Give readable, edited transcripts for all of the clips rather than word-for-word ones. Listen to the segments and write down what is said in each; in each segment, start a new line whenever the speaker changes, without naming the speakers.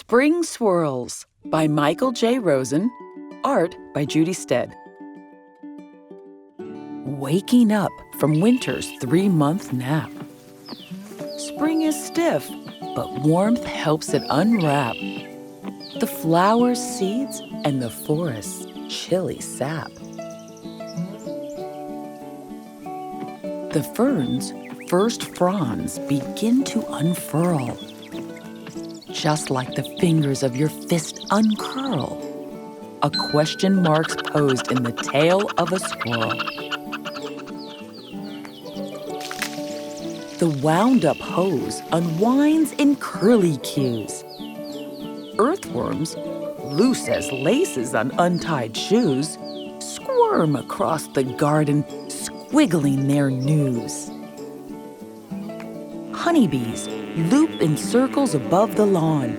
Spring Swirls by Michael J. Rosen, art by Judy Stead. Waking up from winter's 3-month nap. Spring is stiff, but warmth helps it unwrap. The flowers' seeds and the forest's chilly sap. The fern's first fronds begin to unfurl, just like the fingers of your fist uncurl. A question mark's posed in the tail of a squirrel. The wound-up hose unwinds in curly cues. Earthworms, loose as laces on untied shoes, squirm across the garden, squiggling their news. Honeybees loop in circles above the lawn.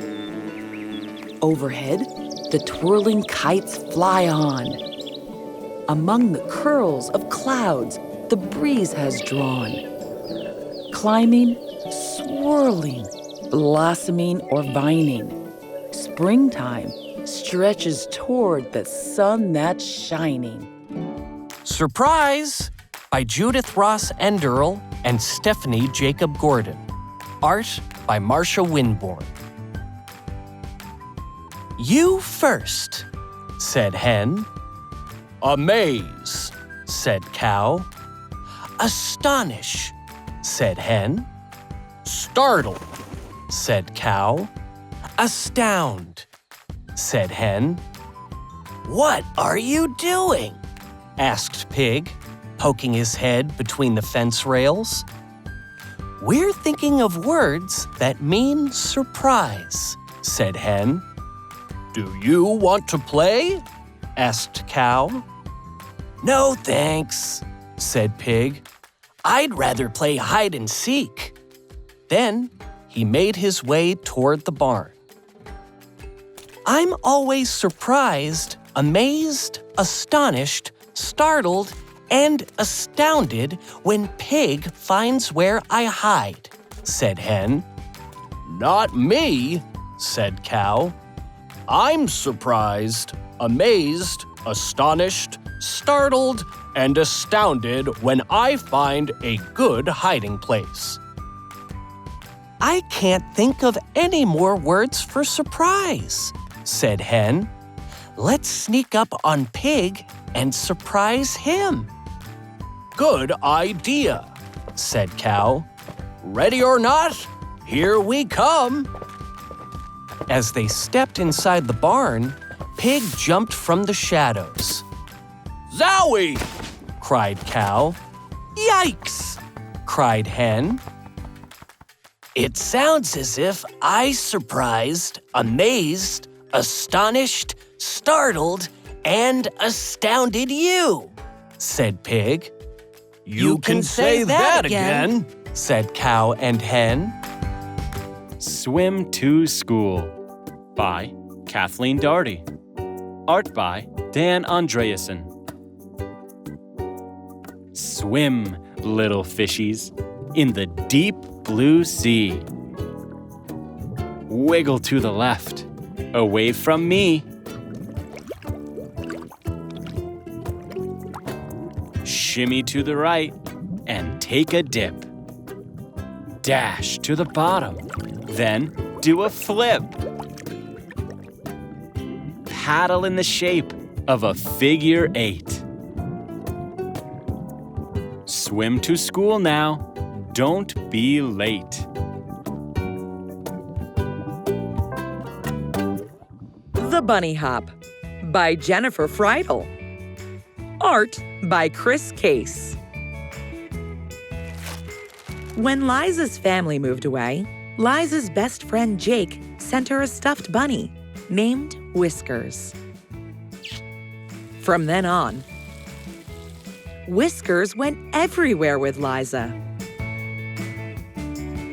Overhead, the twirling kites fly on. Among the curls of clouds the breeze has drawn. Climbing, swirling, blossoming or vining, springtime stretches toward the sun that's shining.
Surprise! By Judith Ross Enderle and Stephanie Jacob Gordon. Art by Marsha Winborn. You first, said hen. Amaze, said cow. Astonish, said hen. Startle, said cow. Astound, said hen. What are you doing? Asked pig, poking his head between the fence rails. We're thinking of words that mean surprise, said hen. Do you want to play? Asked cow. No, thanks, said pig. I'd rather play hide and seek. Then he made his way toward the barn. I'm always surprised, amazed, astonished, startled, and astounded when pig finds where I hide, said hen. Not me, said cow. I'm surprised, amazed, astonished, startled, and astounded when I find a good hiding place. I can't think of any more words for surprise, said hen. Let's sneak up on pig and surprise him. Good idea, said cow. Ready or not, here we come. As they stepped inside the barn, pig jumped from the shadows. Zowie! Cried cow. Yikes! Cried hen. It sounds as if I surprised, amazed, astonished, startled, and astounded you, said pig. You can say that again, said cow and hen.
Swim to School by Kathleen Daugherty. Art by Dan Andreasen. Swim, little fishies, in the deep blue sea. Wiggle to the left, away from me. Shimmy to the right and take a dip. Dash to the bottom, then do a flip. Paddle in the shape of a figure 8. Swim to school now, don't be late.
The Bunny Hop by Jennifer Friedel. Art by Chris Case. When Liza's family moved away, Liza's best friend Jake sent her a stuffed bunny named Whiskers. From then on, Whiskers went everywhere with Liza.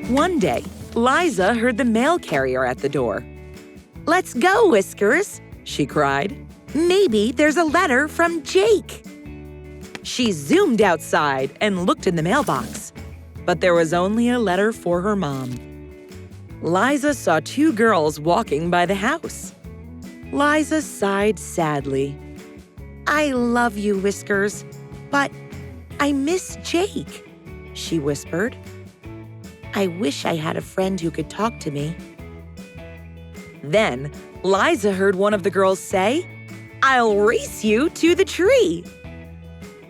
One day, Liza heard the mail carrier at the door. "Let's go, Whiskers," she cried. "Maybe there's a letter from Jake." She zoomed outside and looked in the mailbox, but there was only a letter for her mom. Liza saw two girls walking by the house. Liza sighed sadly. "I love you, Whiskers, but I miss Jake," she whispered. "I wish I had a friend who could talk to me." Then Liza heard one of the girls say, "I'll race you to the tree."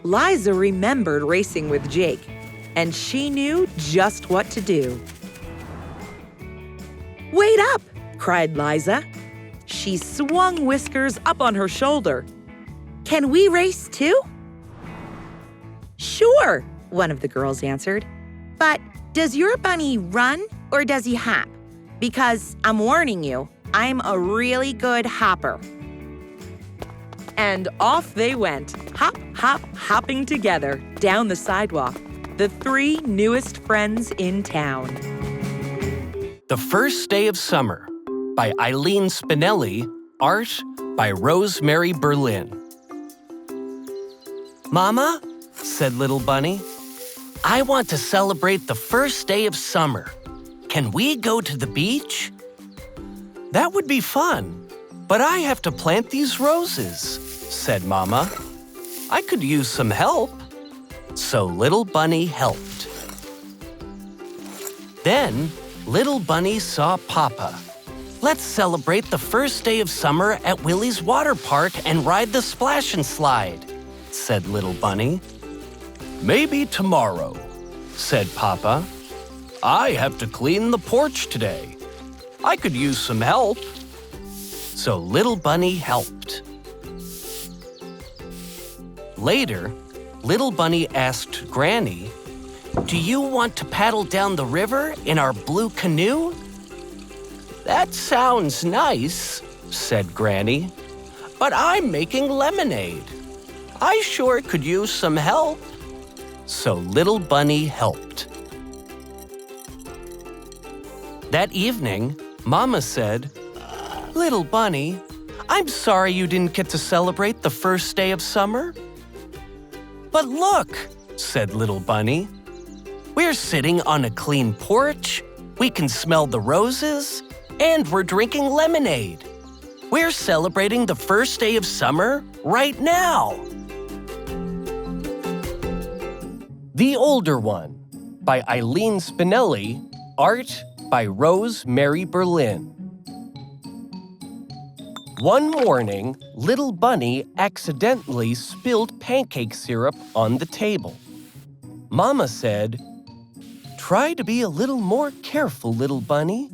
Liza remembered racing with Jake, and she knew just what to do. "Wait up!" cried Liza. She swung Whiskers up on her shoulder. "Can we race too?" "Sure," one of the girls answered. "But does your bunny run or does he hop? Because I'm warning you, I'm a really good hopper." And off they went, hop, hop, hopping together down the sidewalk, the three newest friends in town.
The First Day of Summer by Eileen Spinelli, art by Rosemary Berlin. "Mama," said Little Bunny, "I want to celebrate the first day of summer. Can we go to the beach?" "That would be fun, but I have to plant these roses," said Mama. "I could use some help." So Little Bunny helped. Then Little Bunny saw Papa. "Let's celebrate the first day of summer at Willie's Water Park and ride the splash and slide," said Little Bunny. "Maybe tomorrow," said Papa. "I have to clean the porch today. I could use some help." So Little Bunny helped. Later, Little Bunny asked Granny, "Do you want to paddle down the river in our blue canoe?" "That sounds nice," said Granny, "but I'm making lemonade. I sure could use some help." So Little Bunny helped. That evening, Mama said, "Little Bunny, I'm sorry you didn't get to celebrate the first day of summer." "But look," said Little Bunny, "we're sitting on a clean porch, we can smell the roses, and we're drinking lemonade. We're celebrating the first day of summer right now." The Older One by Eileen Spinelli, art by Rosemary Berlin. One morning, Little Bunny accidentally spilled pancake syrup on the table. Mama said, "Try to be a little more careful, Little Bunny."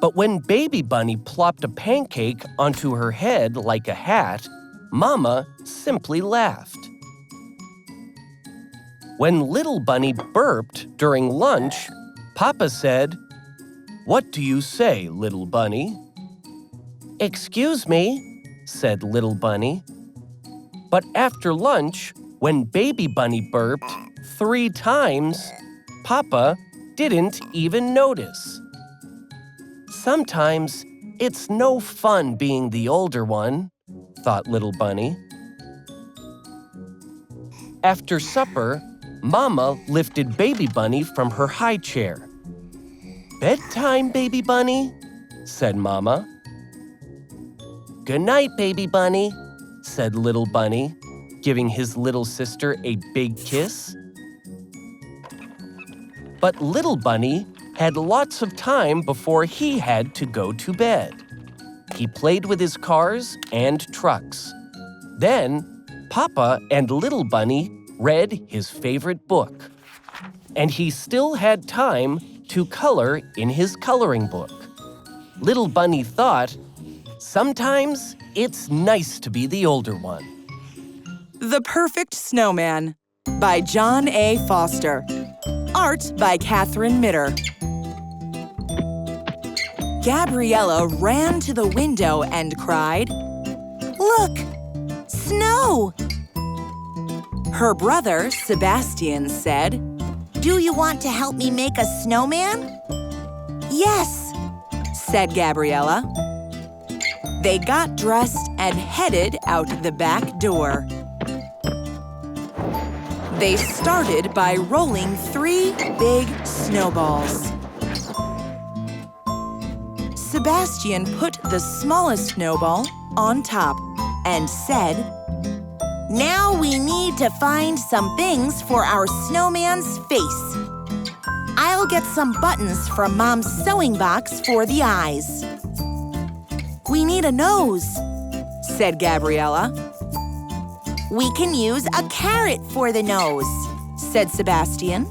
But when Baby Bunny plopped a pancake onto her head like a hat, Mama simply laughed. When Little Bunny burped during lunch, Papa said, "What do you say, Little Bunny?" "Excuse me," said Little Bunny. But after lunch, when Baby Bunny burped 3 times, Papa didn't even notice. Sometimes it's no fun being the older one, thought Little Bunny. After supper, Mama lifted Baby Bunny from her high chair. "Bedtime, Baby Bunny," said Mama. "Good night, Baby Bunny," said Little Bunny, giving his little sister a big kiss. But Little Bunny had lots of time before he had to go to bed. He played with his cars and trucks. Then, Papa and Little Bunny read his favorite book. And he still had time to color in his coloring book. Little Bunny thought, sometimes it's nice to be the older one.
The Perfect Snowman by John A. Foster. Art by Catherine Mitter. Gabriella ran to the window and cried, "Look! Snow!" Her brother, Sebastian, said, "Do you want to help me make a snowman?" "Yes," said Gabriella. They got dressed and headed out the back door. They started by rolling 3 big snowballs. Sebastian put the smallest snowball on top and said, "Now we need to find some things for our snowman's face. I'll get some buttons from Mom's sewing box for the eyes." "We need a nose," said Gabriella. "We can use a carrot for the nose," said Sebastian.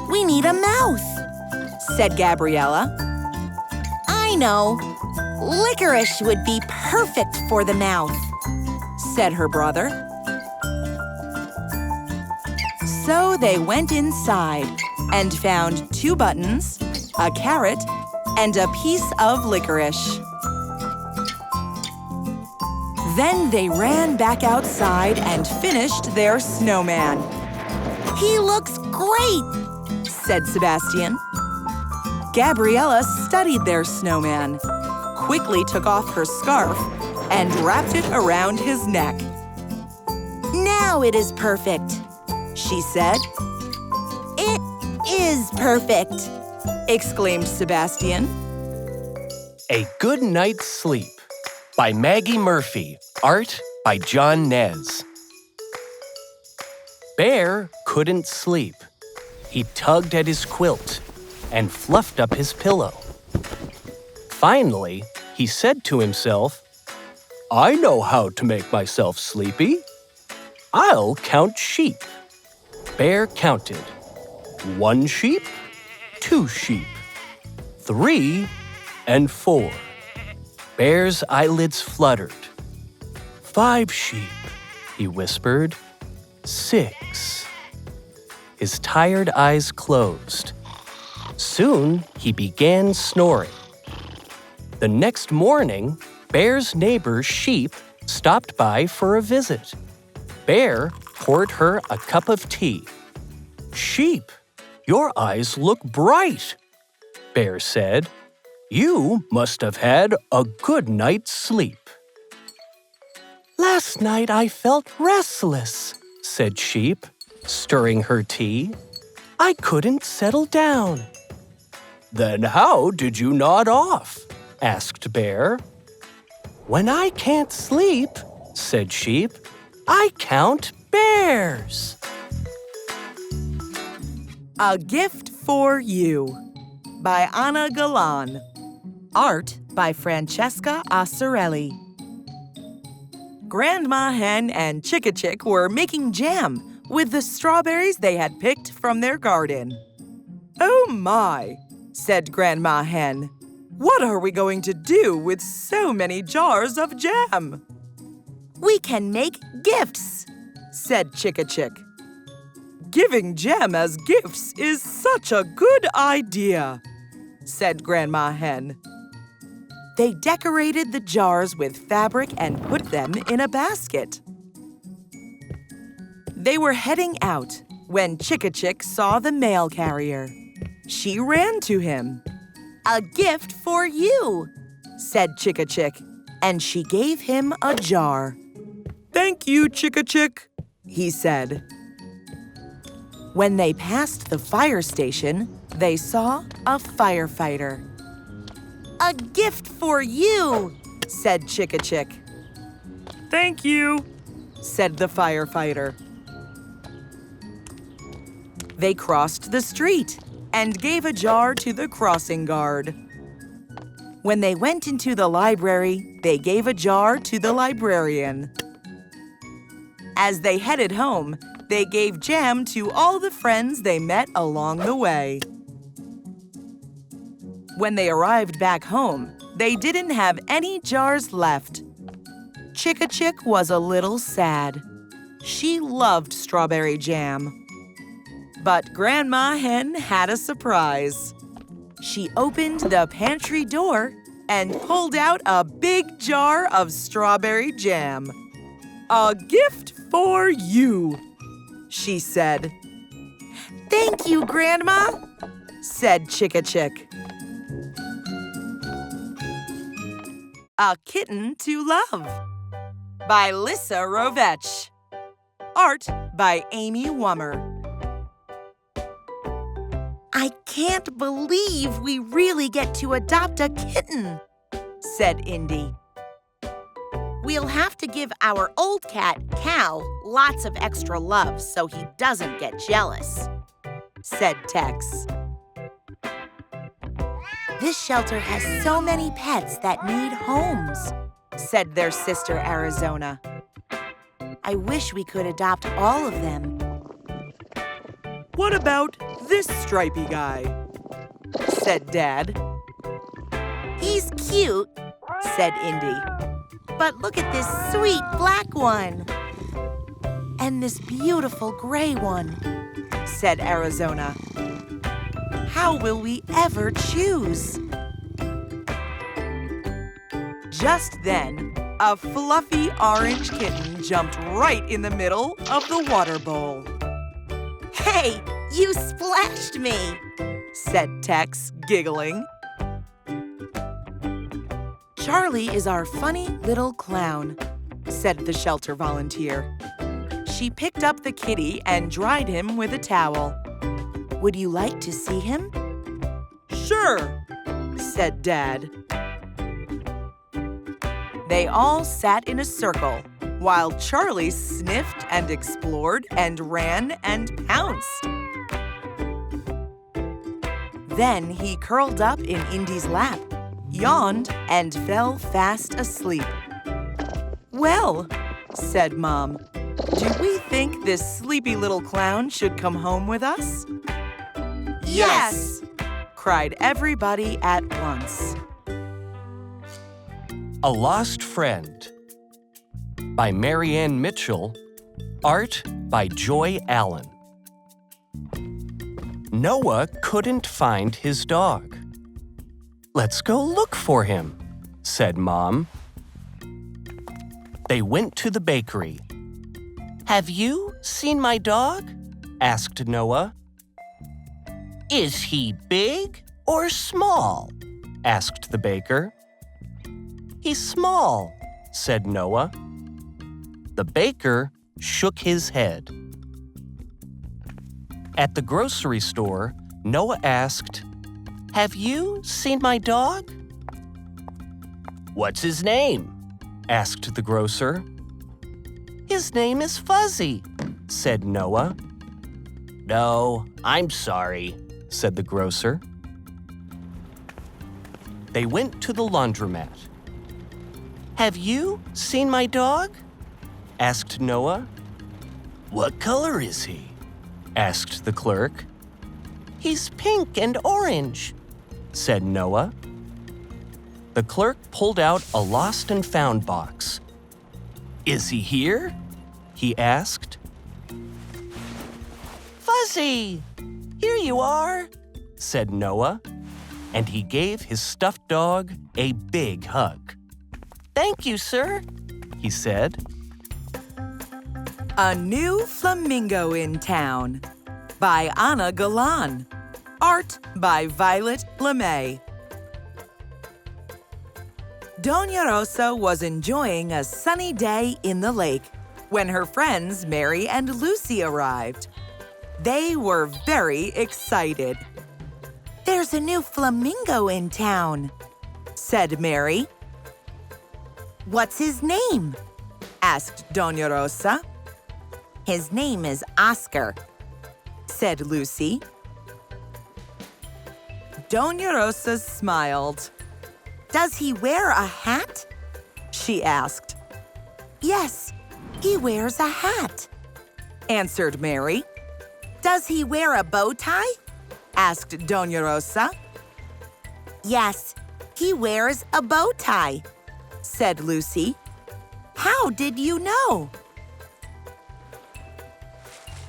"We need a mouth," said Gabriella. "I know. Licorice would be perfect for the mouth," said her brother. So they went inside and found 2 buttons, a carrot, and a piece of licorice. Then they ran back outside and finished their snowman. "He looks great," said Sebastian. Gabriella studied their snowman, quickly took off her scarf, and wrapped it around his neck. "Now it is perfect," she said. "It is perfect," exclaimed Sebastian.
A Good Night's Sleep by Maggie Murphy. Art by John Nez. Bear couldn't sleep. He tugged at his quilt and fluffed up his pillow. Finally, he said to himself, "I know how to make myself sleepy. I'll count sheep." Bear counted. 1 sheep, 2 sheep, 3, and 4. Bear's eyelids fluttered. 5 sheep, he whispered. 6. His tired eyes closed. Soon, he began snoring. The next morning, Bear's neighbor Sheep stopped by for a visit. Bear poured her a cup of tea. "Sheep, your eyes look bright," Bear said. "You must have had a good night's sleep." "Last night I felt restless," said Sheep, stirring her tea. "I couldn't settle down." "Then how did you nod off?" asked Bear. "When I can't sleep," said Sheep, "I count bears."
A Gift for You by Anna Galan. Art by Francesca Assarelli. Grandma Hen and Chicka Chick were making jam with the strawberries they had picked from their garden. "Oh my," said Grandma Hen. "What are we going to do with so many jars of jam?" "We can make gifts," said Chicka Chick. "Giving jam as gifts is such a good idea," said Grandma Hen. They decorated the jars with fabric and put them in a basket. They were heading out when Chicka Chick saw the mail carrier. She ran to him. "A gift for you," said Chicka Chick, and she gave him a jar. "Thank you, Chicka Chick," he said. When they passed the fire station, they saw a firefighter. "A gift for you," said Chicka Chick. "Thank you," said the firefighter. They crossed the street and gave a jar to the crossing guard. When they went into the library, they gave a jar to the librarian. As they headed home, they gave jam to all the friends they met along the way. When they arrived back home, they didn't have any jars left. Chicka Chick was a little sad. She loved strawberry jam. But Grandma Hen had a surprise. She opened the pantry door and pulled out a big jar of strawberry jam. "A gift for you," she said. "Thank you, Grandma," said Chicka Chick. A Kitten to Love by Lissa Rovech. Art by Amy Wummer. I can't believe we really get to adopt a kitten, said Indy. We'll have to give our old cat, Cal, lots of extra love so he doesn't get jealous, said Tex. This shelter has so many pets that need homes, said their sister Arizona. I wish we could adopt all of them.
What about this stripy guy? Said Dad.
He's cute, said Indy. But look at this sweet black one. And this beautiful gray one, said Arizona. How will we ever choose?
Just then, a fluffy orange kitten jumped right in the middle of the water bowl.
Hey, you splashed me,
Said Tex, giggling. Charlie is our funny little clown, said the shelter volunteer. She picked up the kitty and dried him with a towel.
Would you like to see him?
Sure, said Dad. They all sat in a circle while Charlie sniffed and explored and ran and pounced. Then he curled up in Indy's lap, yawned, and fell fast asleep. Well, said Mom, do we think this sleepy little clown should come home with us?
Yes,
cried everybody at once.
A Lost Friend by Marianne Mitchell. Art by Joy Allen. Noah couldn't find his dog. Let's go look for him, said Mom. They went to the bakery. Have you seen my dog? Asked Noah. Is he big or small? Asked the baker. He's small, said Noah. The baker shook his head. At the grocery store, Noah asked, Have you seen my dog? What's his name? Asked the grocer. His name is Fuzzy, said Noah. No, I'm sorry, said the grocer. They went to the laundromat. Have you seen my dog? Asked Noah. What color is he? Asked the clerk. He's pink and orange, said Noah. The clerk pulled out a lost and found box. Is he here? He asked. Fuzzy, here you are, said Noah, and he gave his stuffed dog a big hug. Thank you, sir, he said.
A New Flamingo in Town by Anna Galan. Art by Violet LeMay. Doña Rosa was enjoying a sunny day in the lake when her friends Mary and Lucy arrived. They were very excited.
there's a new flamingo in town, said Mary. What's his name? Asked Doña Rosa. His name is Oscar, said Lucy.
Doña Rosa smiled.
Does he wear a hat? She asked. Yes, he wears a hat, answered Mary. Does he wear a bow tie? Asked Doña Rosa. Yes, he wears a bow tie, said Lucy. How did you know?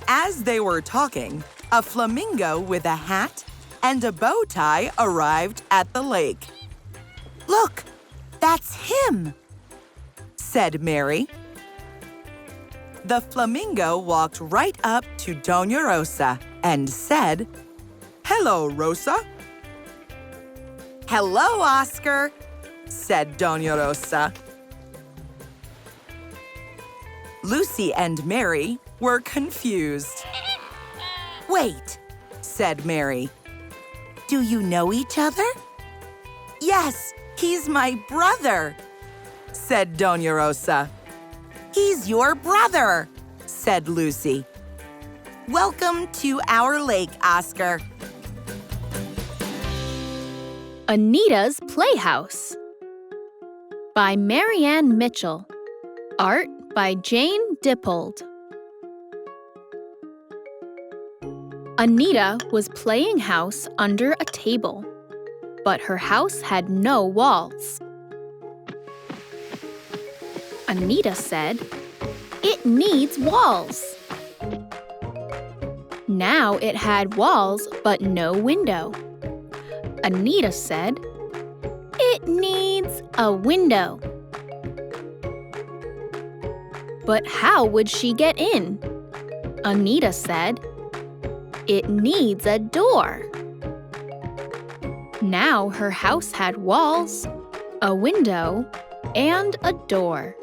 As they were talking, a flamingo with a hat and a bow tie arrived at the lake.
Look, that's him, said Mary.
The flamingo walked right up to Doña Rosa and said, "Hello, Rosa."
Hello, Oscar,
said Doña Rosa. Lucy and Mary were confused.
Wait, said Mary. Do you know each other? Yes, he's my brother,
Said Doña Rosa.
He's your brother, said Lucy. Welcome to our lake, Oscar.
Anita's Playhouse by Marianne Mitchell. Art by Jane Dippold. Anita was playing house under a table, but her house had no walls. Anita said, "It needs walls." Now it had walls but no window. Anita said, "It needs a window." But how would she get in? Anita said, "It needs a door." Now her house had walls, a window, and a door.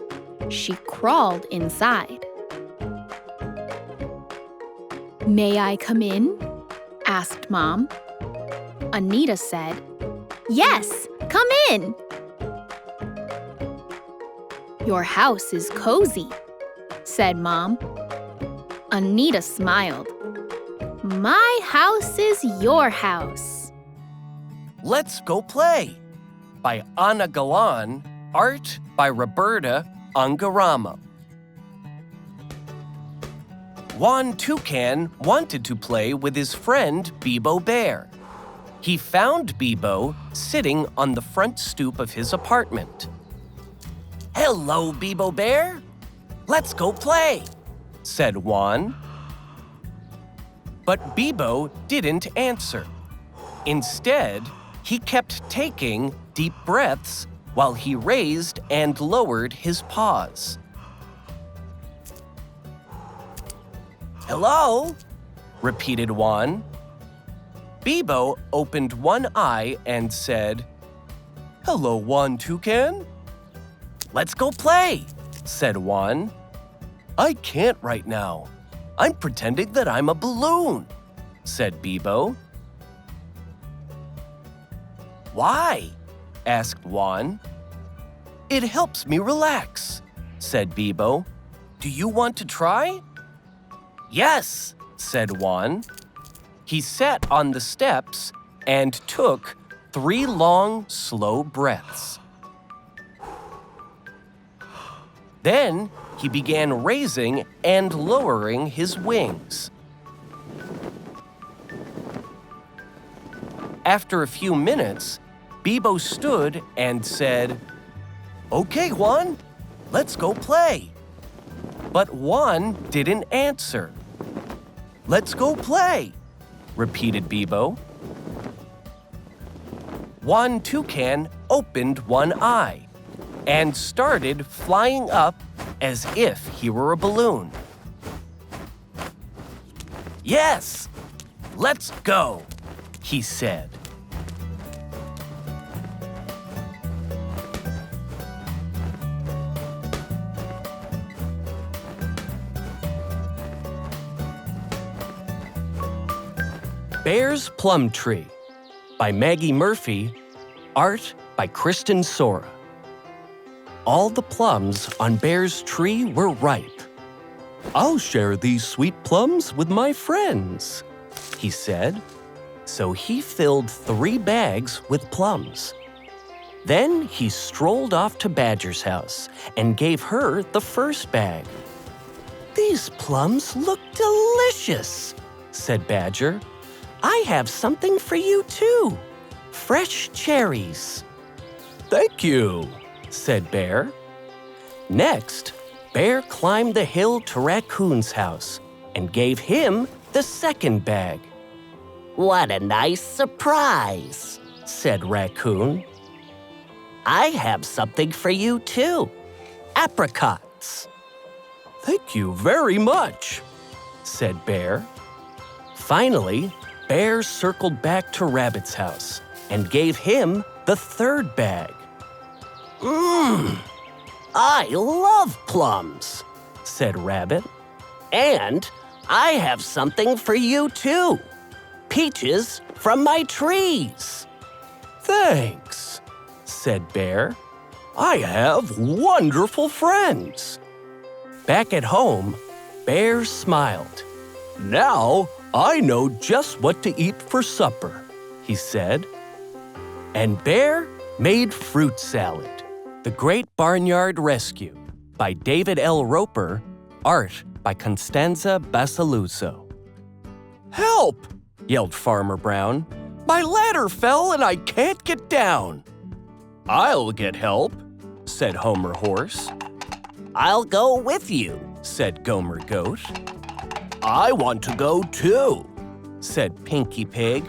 She crawled inside. "May I come in?" asked Mom. Anita said, "Yes, come in." "Your house is cozy," said Mom. Anita smiled. "My house is your house."
Let's Go Play by Ana Galan, art by Roberta Angarama. Juan Toucan wanted to play with his friend Bebo Bear. He found Bebo sitting on the front stoop of his apartment. "Hello, Bebo Bear. Let's go play," said Juan. But Bebo didn't answer. Instead, he kept taking deep breaths while he raised and lowered his paws. "Hello?" repeated Juan. Bebo opened one eye and said, "Hello, Juan Toucan." "Let's go play," said Juan. "I can't right now. I'm pretending that I'm a balloon," said Bebo. "Why?" asked Juan. "It helps me relax," said Bebo. "Do you want to try?" "Yes," said Juan. He sat on the steps and took 3 long, slow breaths. Then he began raising and lowering his wings. After a few minutes, Bebo stood and said, "Okay, Juan, let's go play." But Juan didn't answer. "Let's go play," repeated Bebo. Juan Toucan opened one eye and started flying up as if he were a balloon. "Yes, let's go," he said. Bear's Plum Tree by Maggie Murphy, art by Kristen Sora. All the plums on Bear's tree were ripe. "I'll share these sweet plums with my friends," he said. So he filled 3 bags with plums. Then he strolled off to Badger's house and gave her the first bag. "These plums look delicious," said Badger. "I have something for you too, fresh cherries." "Thank you," said Bear. Next, Bear climbed the hill to Raccoon's house and gave him the second bag. "What a nice surprise," said Raccoon. "I have something for you too, apricots." "Thank you very much," said Bear. Finally, Bear circled back to Rabbit's house and gave him the third bag. "I love plums," said Rabbit. And I have something for you too. Peaches from my trees. Thanks, said Bear. I have wonderful friends. Back at home, Bear smiled. Now I know just what to eat for supper, he said. And Bear made fruit salad. The Great Barnyard Rescue by David L. Roper, art by Constanza Basiluzzo. Help! Yelled Farmer Brown. My ladder fell and I can't get down. I'll get help, said Homer Horse. I'll go with you, said Gomer Goat. I want to go too, said Pinky Pig.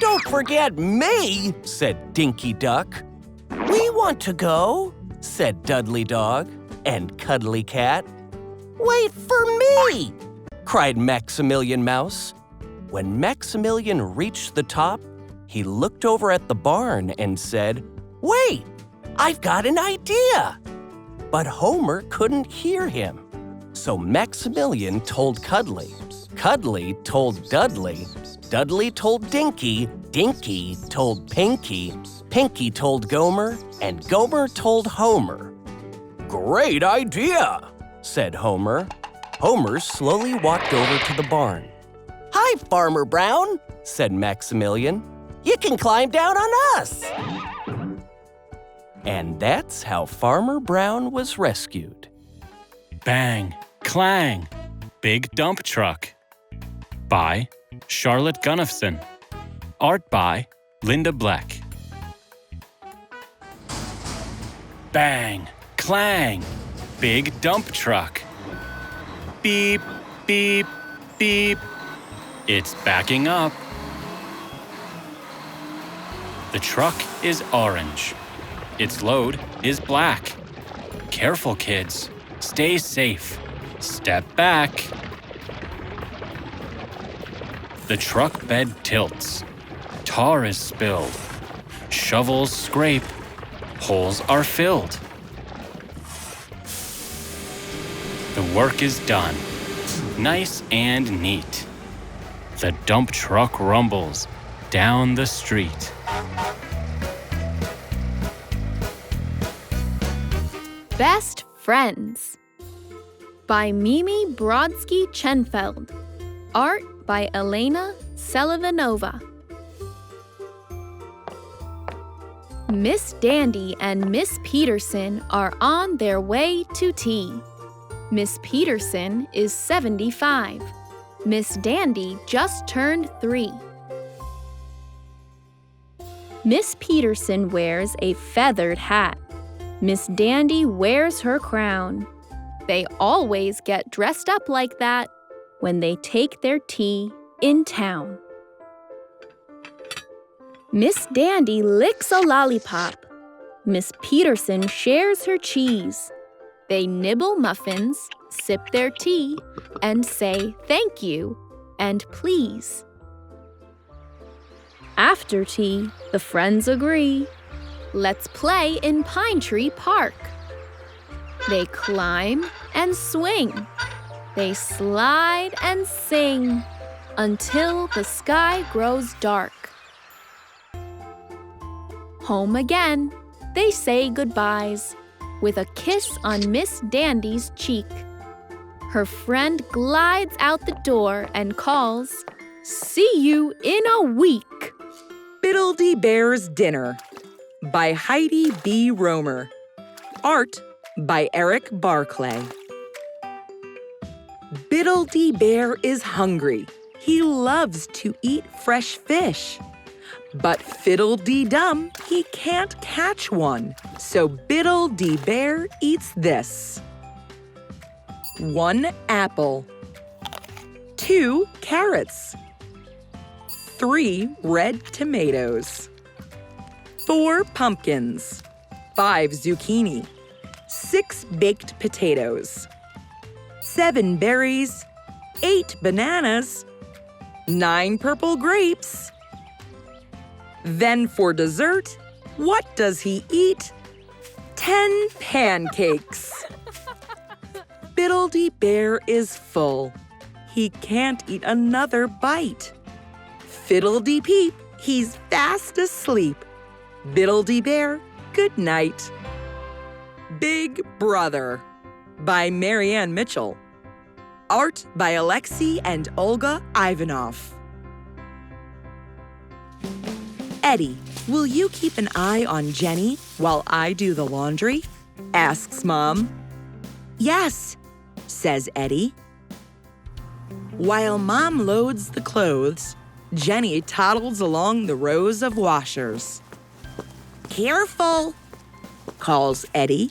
Don't forget me, said Dinky Duck. We want to go, said Dudley Dog and Cuddly Cat. Wait for me, cried Maximilian Mouse. When Maximilian reached the top, he looked over at the barn and said, Wait, I've got an idea. But Homer couldn't hear him. So Maximilian told Cuddly. Cuddly told Dudley. Dudley told Dinky. Dinky told Pinky. Pinky told Gomer. And Gomer told Homer. Great idea, said Homer. Homer slowly walked over to the barn. Hi, Farmer Brown, said Maximilian. You can climb down on us. And that's how Farmer Brown was rescued.
Bang, clang, Big Dump Truck. By Charlotte Gunnifson. Art by Linda Black. Bang, clang, Big Dump Truck. Beep, beep, beep. It's backing up. The truck is orange. Its load is black. Careful, kids. Stay safe. Step back. The truck bed tilts. Tar is spilled. Shovels scrape. Holes are filled. The work is done. Nice and neat. The dump truck rumbles down the street.
Best Friends by Mimi Brodsky-Chenfeld. Art by Elena Selivanova. Miss Dandy and Miss Peterson are on their way to tea. Miss Peterson is 75. Miss Dandy just turned 3. Miss Peterson wears a feathered hat. Miss Dandy wears her crown. They always get dressed up like that when they take their tea in town. Miss Dandy licks a lollipop. Miss Peterson shares her cheese. They nibble muffins, sip their tea, and say thank you and please. After tea, the friends agree. Let's play in Pine Tree Park. They climb and swing. They slide and sing until the sky grows dark. Home again, they say goodbyes with a kiss on Miss Dandy's cheek. Her friend glides out the door and calls, "See you in a week."
Biddledee Bear's Dinner by Heidi B. Romer. Art by Eric Barclay. Biddledee Bear is hungry. He loves to eat fresh fish. But Fiddledee-Dum, he can't catch one. So Biddledee Bear eats this. 1 apple. 2 carrots. 3 red tomatoes. 4 pumpkins. 5 zucchini. 6 baked potatoes. 7 berries. 8 bananas. 9 purple grapes. Then for dessert, what does he eat? 10 pancakes. Fiddle-dee-Bear is full. He can't eat another bite. Fiddle-dee-Peep, he's fast asleep. Biddle-dee-Bear, good night. Big Brother by Marianne Mitchell. Art by Alexei and Olga Ivanov. Eddie, will you keep an eye on Jenny while I do the laundry? Asks Mom. Yes, says Eddie. While Mom loads the clothes, Jenny toddles along the rows of washers. Careful, calls Eddie.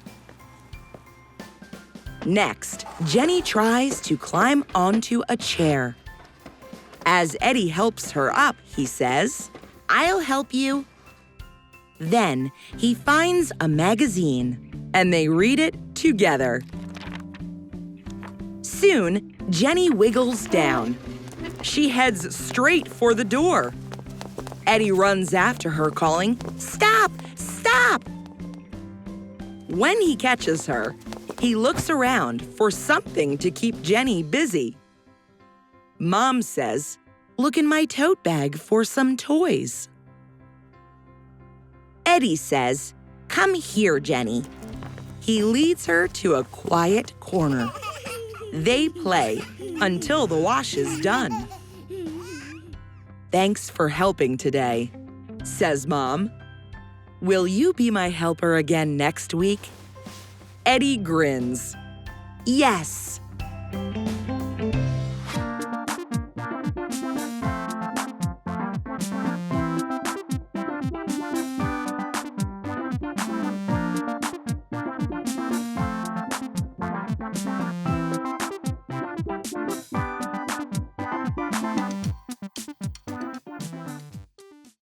Next, Jenny tries to climb onto a chair. As Eddie helps her up, he says, I'll help you. Then he finds a magazine, and they read it together. Soon, Jenny wiggles down. She heads straight for the door. Eddie runs after her, calling, Stop! Stop! When he catches her, he looks around for something to keep Jenny busy. Mom says, Look in my tote bag for some toys. Eddie says, Come here, Jenny. He leads her to a quiet corner. They play until the wash is done. Thanks for helping today, says Mom. Will you be my helper again next week? Eddie grins. Yes,